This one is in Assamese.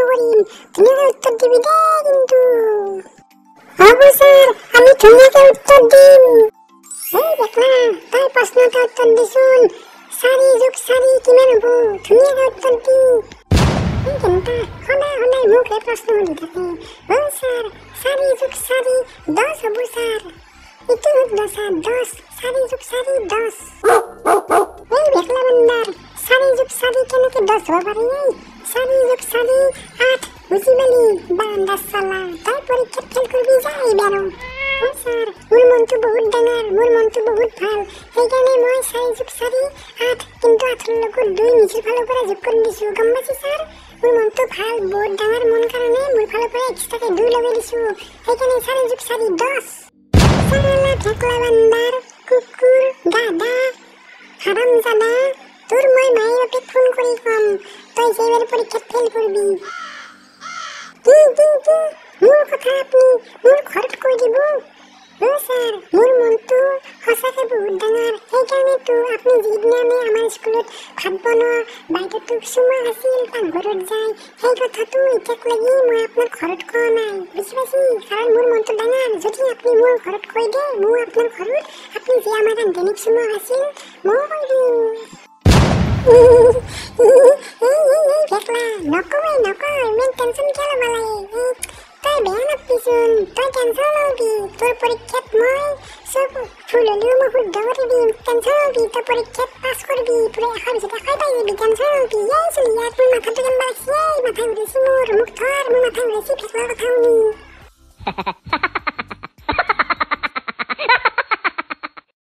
নকৰিম, ধুনীয়াকে উত্তৰ দিবি দেই কিন্তু। হ'ব ছাৰ, আমি ধুনীয়াকে উত্তৰ দিম। এই বেকলা, তই প্ৰশ্ন এটা উত্তৰ দিছোন। 4 + 4 কিমান হ'ব? ধুনীয়াকে উত্তৰ দি। এই কেনেকা সদায় সদায় মোক এই প্ৰশ্ন সুধি থাকে। ছাৰ, 4 + 4 10 হ'ব ছাৰ। এইটো সুধিলো ছাৰ, 10, 4 + 4 10। এই বেকলা বান্দাৰ, 4 + 4 কেনেকে 10 হ'ব পাৰে? 4 + 4 8 বুজি পালি? বান্দাৰ চালা, তই পৰীক্ষাত ফেল কৰিবি যা এইবাৰ। ছাৰ, মোৰ মনটো বহুত ডাঙৰ, মোৰ মনটো বহুত ভাল, সেইকাৰণে মই 4 + 4 8, কিন্তু 8ৰ লগত 2 নিজৰ ফালৰ পৰা যোগ কৰি দিছো, গম পাইছে ছাৰ? মোৰ মনটো ভাল, বহুত ডাঙৰ মন কাৰণে মোৰ ফালৰ পৰা এক্সট্ৰাকে 2 লগাই দিছো, সেইকাৰণে 4 + 4 10। চালা ভেকলা বান্দাৰ, কুকুৰ, গাধা, হাৰামজাদা, তোৰ মই মায়ে বাপেক ফোন কৰি কম, তই যে এইবাৰ পৰীক্ষাত ফেল কৰিবি। কি মোৰ কথা আপুনি মোৰ ঘৰত কৈ দিব? ছাৰ, মোৰ মনটো সঁচাকে বহুত ডাঙৰ, সেইকাৰণেতো আপুনি যিদিনা আমাৰ স্কুলত ভাত বনোৱা বাইদেউটোক চুমা আছিল পাকঘৰত যায়, সেই কথাটো এতিয়াক লাগি মই আপোনাৰ ঘৰত কোৱা নাই, বুজি পাইছি? কাৰণ মোৰ মনটো ডাঙৰ, যদি আপুনি মোৰ ঘৰত কৈ দিয়ে, মই আপোনাৰ ঘৰত আপুনি যে আমাৰ ৰান্ধনীক চুমা আছিল, মই কৈ দিম। ভেকলা, নকয়, ইমান টেনচন কিয় ল'ব লাগে? তই বেয়া নাপাবিচোন, তই টেনচন ল'বি, তোৰ পৰীক্ষাত মই চব ভুল হ'লেও মই শুদ্ধ কৰি দিম, টেনচন ল'বি, তই পৰীক্ষাত পাছ কৰিবি, পুৰা 100 ভিতৰত 100 পাই যাবি, টেনচন ল'বি। এই চলি ইয়াত মোৰ মাথাটো কেনেবা লাগছি, মাথা ঘূৰিছি মোৰ, মোক ধৰ, মোৰ মাথা ঘূৰিছি ভেকলাৰ কথা শুনি।